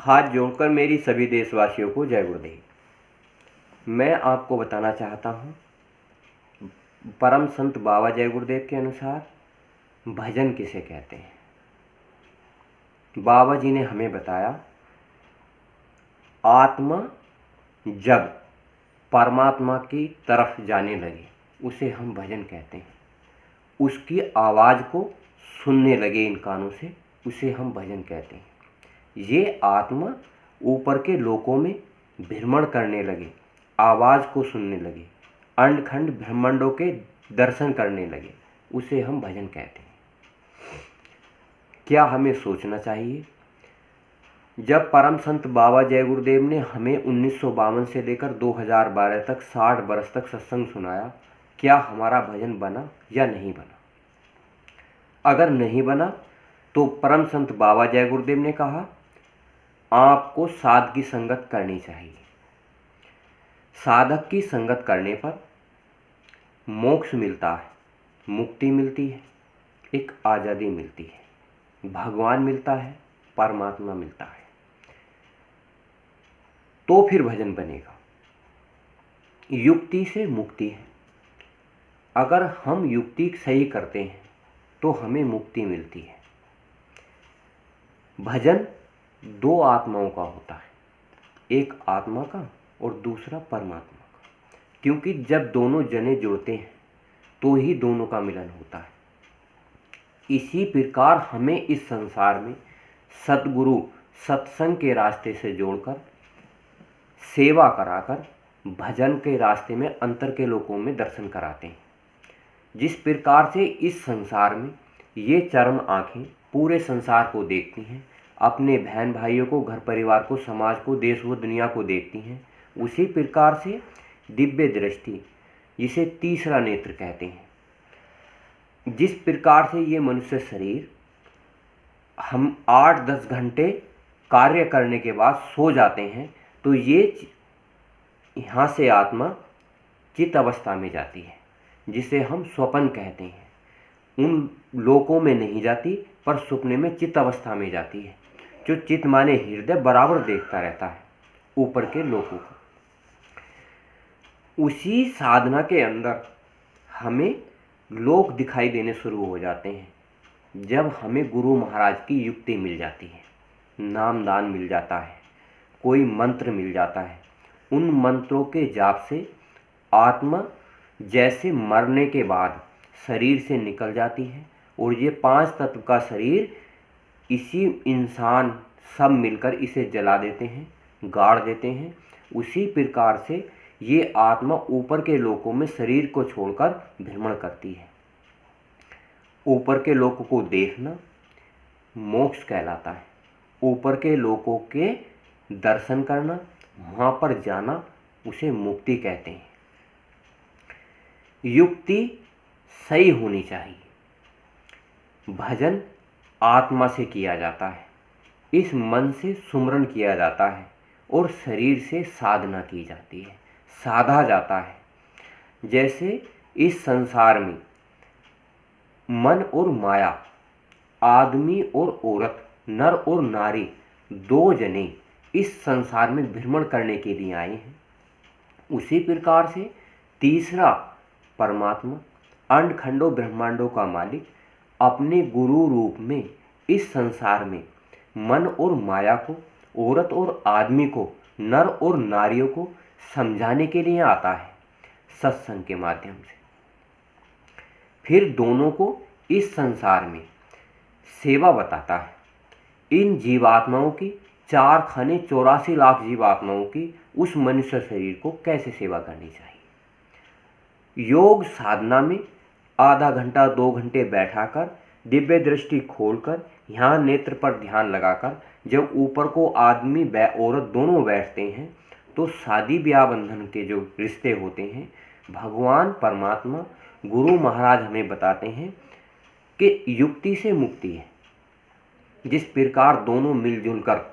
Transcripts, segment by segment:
हाथ जोड़कर मेरी सभी देशवासियों को जय गुरुदेव। मैं आपको बताना चाहता हूँ, परम संत बाबा जय गुरुदेव के अनुसार भजन किसे कहते हैं। बाबा जी ने हमें बताया, आत्मा जब परमात्मा की तरफ जाने लगे उसे हम भजन कहते हैं। उसकी आवाज़ को सुनने लगे इन कानों से, उसे हम भजन कहते हैं। ये आत्मा ऊपर के लोकों में भ्रमण करने लगे, आवाज़ को सुनने लगे, अंडखंड ब्रह्मांडों के दर्शन करने लगे, उसे हम भजन कहते हैं। क्या हमें सोचना चाहिए, जब परम संत बाबा जय गुरुदेव ने हमें 1952 से लेकर 2012 तक 60 बरस तक सत्संग सुनाया, क्या हमारा भजन बना या नहीं बना? अगर नहीं बना तो परम संत बाबा जय गुरुदेव ने कहा, आपको साध की संगत करनी चाहिए। साधक की संगत करने पर मोक्ष मिलता है, मुक्ति मिलती है, एक आज़ादी मिलती है, भगवान मिलता है, परमात्मा मिलता है, तो फिर भजन बनेगा। युक्ति से मुक्ति है। अगर हम युक्ति सही करते हैं तो हमें मुक्ति मिलती है। भजन दो आत्माओं का होता है, एक आत्मा का और दूसरा परमात्मा का, क्योंकि जब दोनों जने जुड़ते हैं तो ही दोनों का मिलन होता है। इसी प्रकार हमें इस संसार में सद्गुरु सत्संग के रास्ते से जोड़कर, सेवा कराकर, भजन के रास्ते में अंतर के लोकों में दर्शन कराते हैं। जिस प्रकार से इस संसार में ये चर्म आँखें पूरे संसार को देखती हैं, अपने बहन भाइयों को, घर परिवार को, समाज को, देश व दुनिया को देखती हैं, उसी प्रकार से दिव्य दृष्टि, जिसे तीसरा नेत्र कहते हैं, जिस प्रकार से ये मनुष्य शरीर हम 8-10 घंटे कार्य करने के बाद सो जाते हैं, तो ये यहाँ से आत्मा चित्त अवस्था में जाती है, जिसे हम स्वप्न कहते हैं। उन लोकों में नहीं जाती, पर सुपने में चित्त अवस्था में जाती है। जो चित्त माने हृदय बराबर देखता रहता है ऊपर के लोकों को। उसी साधना के अंदर हमें लोक दिखाई देने शुरू हो जाते हैं, जब हमें गुरु महाराज की युक्ति मिल जाती है, नामदान मिल जाता है, कोई मंत्र मिल जाता है। उन मंत्रों के जाप से आत्मा जैसे मरने के बाद शरीर से निकल जाती है, और ये 5 तत्व का शरीर इसी इंसान सब मिलकर इसे जला देते हैं, गाड़ देते हैं। उसी प्रकार से ये आत्मा ऊपर के लोकों में शरीर को छोड़कर भ्रमण करती है। ऊपर के लोकों को देखना मोक्ष कहलाता है। ऊपर के लोकों के दर्शन करना, वहाँ पर जाना, उसे मुक्ति कहते हैं। युक्ति सही होनी चाहिए। भजन आत्मा से किया जाता है, इस मन से सुमरन किया जाता है, और शरीर से साधना की जाती है, साधा जाता है। जैसे इस संसार में मन और माया, आदमी और औरत, नर और नारी, 2 जने इस संसार में भ्रमण करने के लिए आए हैं, उसी प्रकार से तीसरा परमात्मा, अंडखंडों ब्रह्मांडों का मालिक, अपने गुरु रूप में इस संसार में मन और माया को, औरत और आदमी को, नर और नारियों को समझाने के लिए आता है सत्संग के माध्यम से। फिर दोनों को इस संसार में सेवा बताता है। इन जीवात्माओं की 4 खाने 84 लाख जीवात्माओं की उस मनुष्य शरीर को कैसे सेवा करनी चाहिए। योग साधना में आधा घंटा 2 घंटे बैठाकर, दिव्य दृष्टि खोलकर, यहाँ नेत्र पर ध्यान लगाकर, जब ऊपर को आदमी औरत दोनों बैठते हैं, तो शादी ब्याह बंधन के जो रिश्ते होते हैं, भगवान परमात्मा गुरु महाराज हमें बताते हैं कि युक्ति से मुक्ति है। जिस प्रकार दोनों मिलजुल कर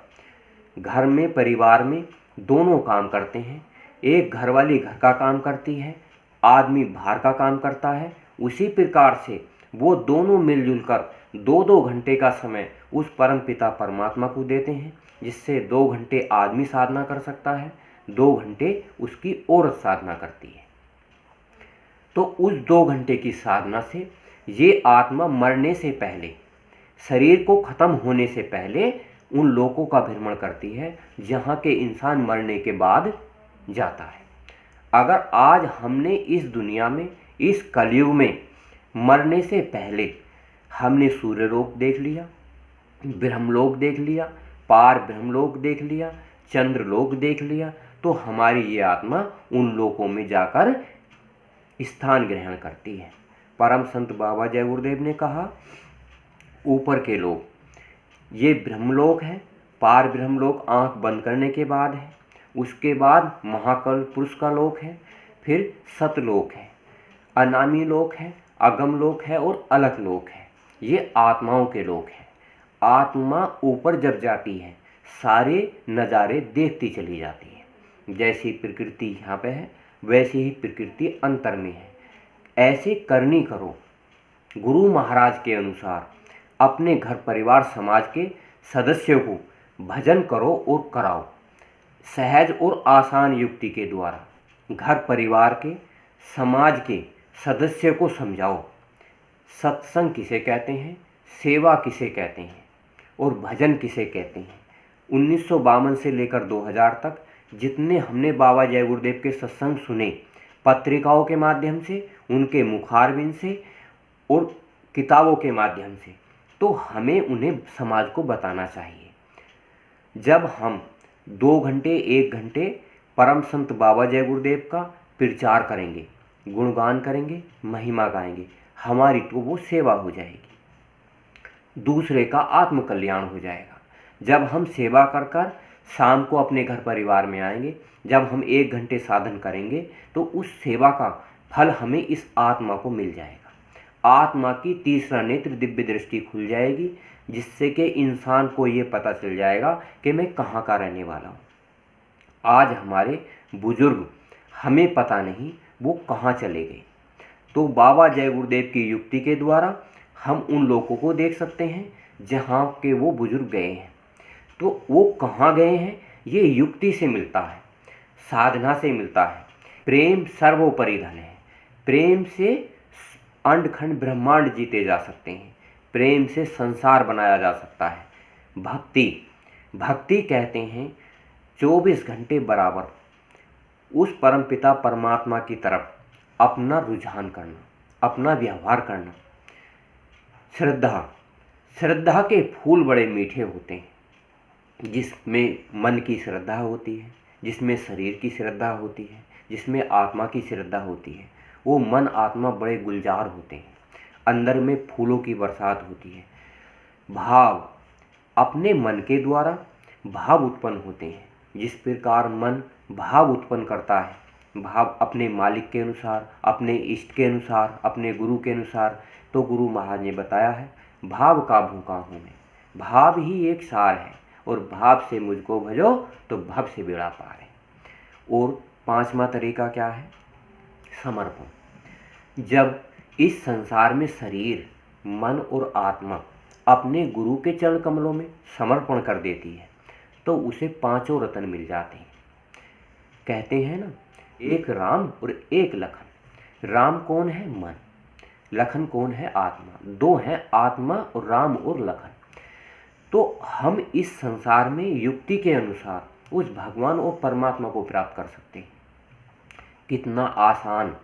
घर में, परिवार में दोनों काम करते हैं, एक घरवाली घर का काम करती है, आदमी बाहर का काम करता है, उसी प्रकार से वो दोनों मिलजुल कर 2-2 घंटे का समय उस परम पिता परमात्मा को देते हैं, जिससे 2 घंटे आदमी साधना कर सकता है, 2 घंटे उसकी औरत साधना करती है। तो उस 2 घंटे की साधना से ये आत्मा मरने से पहले, शरीर को खत्म होने से पहले उन लोकों का भ्रमण करती है जहाँ के इंसान मरने के बाद जाता है। अगर आज हमने इस दुनिया में, इस कलयुग में मरने से पहले हमने सूर्यलोक देख लिया, ब्रह्मलोक देख लिया, पार ब्रह्मलोक देख लिया, चंद्रलोक देख लिया, तो हमारी ये आत्मा उन लोकों में जाकर स्थान ग्रहण करती है। परम संत बाबा जय गुरुदेव ने कहा, ऊपर के लोक ये ब्रह्मलोक है, पार ब्रह्मलोक आंख बंद करने के बाद है, उसके बाद महाकाल पुरुष का लोक है, फिर सतलोक है, अनामी लोक है, अगम लोक है और अलख लोक है। ये आत्माओं के लोक हैं। आत्मा ऊपर जब जाती है सारे नज़ारे देखती चली जाती है। जैसी प्रकृति यहाँ पे है वैसी ही प्रकृति अंतर में है। ऐसे करनी करो गुरु महाराज के अनुसार, अपने घर परिवार समाज के सदस्यों को भजन करो और कराओ। सहज और आसान युक्ति के द्वारा घर परिवार के, समाज के सदस्य को समझाओ सत्संग किसे कहते हैं, सेवा किसे कहते हैं और भजन किसे कहते हैं। 1952 से लेकर 2000 तक जितने हमने बाबा जय गुरुदेव के सत्संग सुने, पत्रिकाओं के माध्यम से, उनके मुखारबिंद से और किताबों के माध्यम से, तो हमें उन्हें समाज को बताना चाहिए। जब हम 2 घंटे 1 घंटे परम संत बाबा जय गुरुदेव का प्रचार करेंगे, गुणगान करेंगे, महिमा गाएंगे, हमारी तो वो सेवा हो जाएगी, दूसरे का आत्म कल्याण हो जाएगा। जब हम सेवा कर कर शाम को अपने घर परिवार में आएंगे, जब हम 1 घंटे साधन करेंगे, तो उस सेवा का फल हमें इस आत्मा को मिल जाएगा। आत्मा की तीसरा नेत्र दिव्य दृष्टि खुल जाएगी, जिससे कि इंसान को ये पता चल जाएगा कि मैं कहाँ का रहने वाला हूँ। आज हमारे बुजुर्ग, हमें पता नहीं वो कहाँ चले गए, तो बाबा जय गुरुदेव की युक्ति के द्वारा हम उन लोगों को देख सकते हैं जहाँ के वो बुजुर्ग गए हैं। तो वो कहाँ गए हैं ये युक्ति से मिलता है, साधना से मिलता है। प्रेम सर्वोपरि धन है। प्रेम से अंडखंड ब्रह्मांड जीते जा सकते हैं, प्रेम से संसार बनाया जा सकता है। भक्ति कहते हैं 24 घंटे बराबर उस परमपिता परमात्मा की तरफ अपना रुझान करना, अपना व्यवहार करना। श्रद्धा के फूल बड़े मीठे होते हैं, जिसमें मन की श्रद्धा होती है, जिसमें शरीर की श्रद्धा होती है, जिसमें आत्मा की श्रद्धा होती है। वो मन आत्मा बड़े गुलजार होते हैं, अंदर में फूलों की बरसात होती है। भाव, अपने मन के द्वारा भाव उत्पन्न होते हैं। जिस प्रकार मन भाव उत्पन्न करता है, भाव अपने मालिक के अनुसार, अपने इष्ट के अनुसार, अपने गुरु के अनुसार, तो गुरु महाराज ने बताया है भाव का भूखा हूँ मैं। भाव ही एक सार है और भाव से मुझको भजो तो भव से बेड़ा पार है। और 5वां तरीका क्या है? समर्पण। जब इस संसार में शरीर, मन और आत्मा अपने गुरु के चरण कमलों में समर्पण कर देती है, तो उसे 5 रत्न मिल जाते हैं। कहते हैं ना, एक राम और एक लखन। राम कौन है? मन। लखन कौन है? आत्मा। 2 हैं आत्मा और राम और लखन। तो हम इस संसार में युक्ति के अनुसार उस भगवान और परमात्मा को प्राप्त कर सकते हैं। कितना आसान।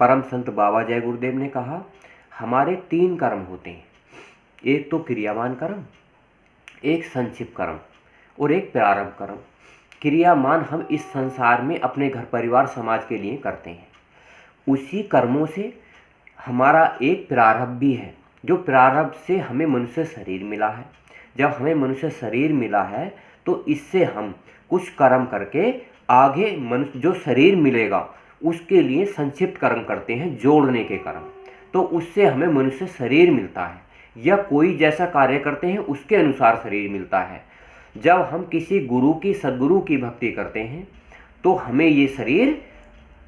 परम संत बाबा जय गुरुदेव ने कहा, हमारे 3 कर्म होते हैं, एक तो क्रियावान कर्म, एक संक्षिप्त कर्म और एक प्रारब्ध कर्म। क्रियामान हम इस संसार में अपने घर परिवार समाज के लिए करते हैं। उसी कर्मों से हमारा एक प्रारब्ध भी है, जो प्रारब्ध से हमें मनुष्य शरीर मिला है। जब हमें मनुष्य शरीर मिला है तो इससे हम कुछ कर्म करके आगे मनुष्य जो शरीर मिलेगा उसके लिए संक्षिप्त कर्म करते हैं, जोड़ने के कर्म। तो उससे हमें मनुष्य शरीर मिलता है, या कोई जैसा कार्य करते हैं उसके अनुसार शरीर मिलता है। जब हम किसी गुरु की, सद्गुरु की भक्ति करते हैं तो हमें ये शरीर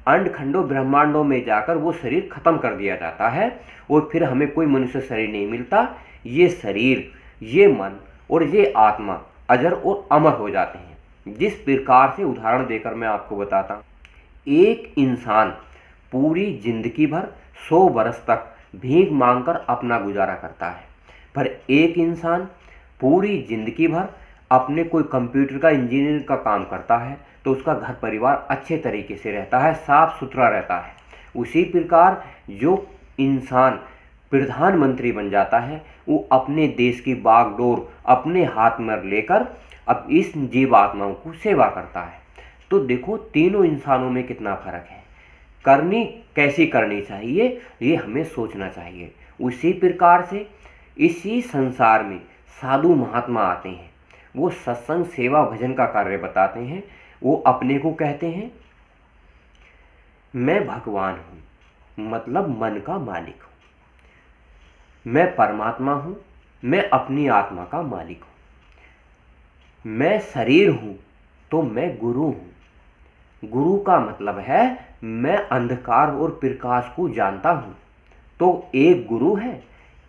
अंड खंडों ब्रह्मांडों में जाकर वो शरीर खत्म कर दिया जाता है और फिर हमें कोई मनुष्य शरीर नहीं मिलता। ये शरीर, ये मन और ये आत्मा अजर और अमर हो जाते हैं। जिस प्रकार से उदाहरण देकर मैं आपको बताता हूँ, एक इंसान पूरी जिंदगी भर 100 बरस तक भीख मांगकर अपना गुजारा करता है, पर एक इंसान पूरी जिंदगी भर अपने कोई कंप्यूटर का इंजीनियर का काम करता है तो उसका घर परिवार अच्छे तरीके से रहता है, साफ सुथरा रहता है। उसी प्रकार जो इंसान प्रधानमंत्री बन जाता है वो अपने देश की बागडोर अपने हाथ में लेकर अब इस जीवात्माओं को सेवा करता है। तो देखो तीनों इंसानों में कितना फर्क है, करनी कैसी करनी चाहिए ये हमें सोचना चाहिए। उसी प्रकार से इसी संसार में साधु महात्मा आते हैं, वो सत्संग सेवा भजन का कार्य बताते हैं। वो अपने को कहते हैं मैं भगवान हूँ, मतलब मन का मालिक हूँ। मैं परमात्मा हूँ, मैं अपनी आत्मा का मालिक हूँ। मैं शरीर हूँ तो मैं गुरु हूँ। गुरु का मतलब है मैं अंधकार और प्रकाश को जानता हूँ। तो एक गुरु है,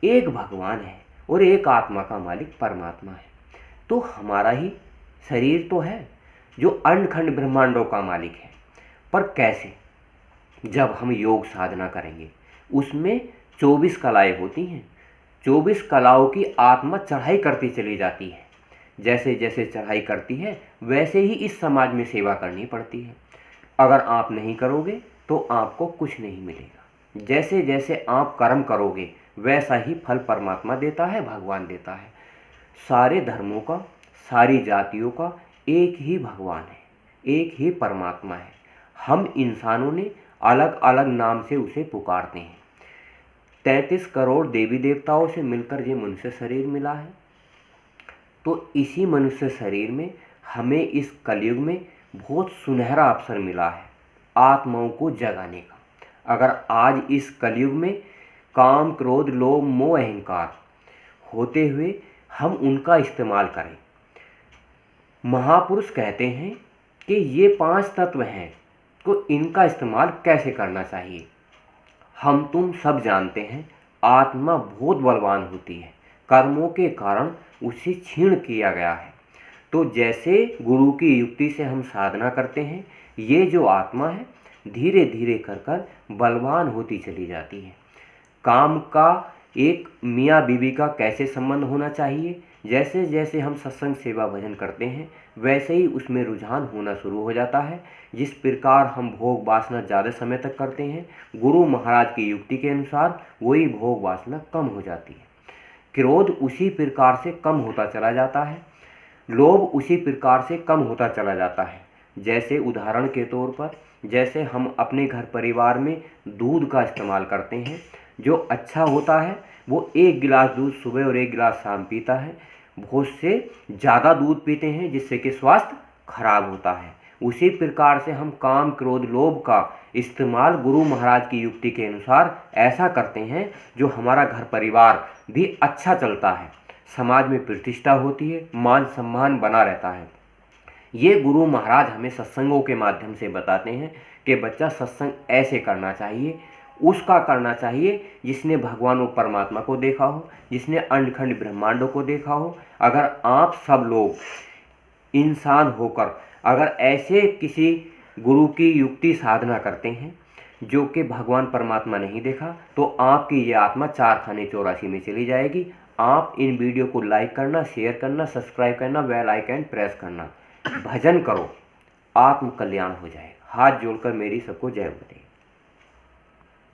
एक भगवान है और एक आत्मा का मालिक परमात्मा है। तो हमारा ही शरीर तो है जो अंडखंड ब्रह्मांडों का मालिक है। पर कैसे? जब हम योग साधना करेंगे उसमें 24 कलाएं होती हैं। 24 कलाओं की आत्मा चढ़ाई करती चली जाती है। जैसे जैसे चढ़ाई करती है वैसे ही इस समाज में सेवा करनी पड़ती है। अगर आप नहीं करोगे तो आपको कुछ नहीं मिलेगा। जैसे जैसे आप कर्म करोगे वैसा ही फल परमात्मा देता है, भगवान देता है। सारे धर्मों का, सारी जातियों का एक ही भगवान है, एक ही परमात्मा है। हम इंसानों ने अलग अलग नाम से उसे पुकारते हैं। 33 करोड़ देवी देवताओं से मिलकर ये मनुष्य शरीर मिला है। तो इसी मनुष्य शरीर में हमें इस कलयुग में बहुत सुनहरा अवसर मिला है आत्माओं को जगाने का। अगर आज इस कलयुग में काम, क्रोध, लोभ, मोह, अहंकार होते हुए हम उनका इस्तेमाल करें। महापुरुष कहते हैं कि ये 5 तत्व हैं तो इनका इस्तेमाल कैसे करना चाहिए। हम तुम सब जानते हैं आत्मा बहुत बलवान होती है, कर्मों के कारण उसे क्षीण किया गया है। तो जैसे गुरु की युक्ति से हम साधना करते हैं, ये जो आत्मा है धीरे धीरे कर कर बलवान होती चली जाती है। काम का एक मियाँ बीवी का कैसे संबंध होना चाहिए, जैसे जैसे हम सत्संग सेवा भजन करते हैं वैसे ही उसमें रुझान होना शुरू हो जाता है। जिस प्रकार हम भोग वासना ज़्यादा समय तक करते हैं, गुरु महाराज की युक्ति के अनुसार वही भोग वासना कम हो जाती है। क्रोध उसी प्रकार से कम होता चला जाता है, लोभ उसी प्रकार से कम होता चला जाता है। जैसे उदाहरण के तौर पर जैसे हम अपने घर परिवार में दूध का इस्तेमाल करते हैं, जो अच्छा होता है वो 1 गिलास दूध सुबह और 1 गिलास शाम पीता है। बहुत से ज़्यादा दूध पीते हैं जिससे कि स्वास्थ्य खराब होता है। उसी प्रकार से हम काम, क्रोध, लोभ का इस्तेमाल गुरु महाराज की युक्ति के अनुसार ऐसा करते हैं जो हमारा घर परिवार भी अच्छा चलता है, समाज में प्रतिष्ठा होती है, मान सम्मान बना रहता है। ये गुरु महाराज हमें सत्संगों के माध्यम से बताते हैं कि बच्चा सत्संग ऐसे करना चाहिए, उसका करना चाहिए जिसने भगवान और परमात्मा को देखा हो, जिसने अंडखंड ब्रह्मांडों को देखा हो। अगर आप सब लोग इंसान होकर अगर ऐसे किसी गुरु की युक्ति साधना करते हैं जो कि भगवान परमात्मा नहीं देखा, तो आपकी ये आत्मा 4 खाने 84 में चली जाएगी। आप इन वीडियो को लाइक करना, शेयर करना, सब्सक्राइब करना, बेल आइकन प्रेस करना। भजन करो, आत्म कल्याण हो जाएगा। हाथ जोड़कर मेरी सबको जय बोले।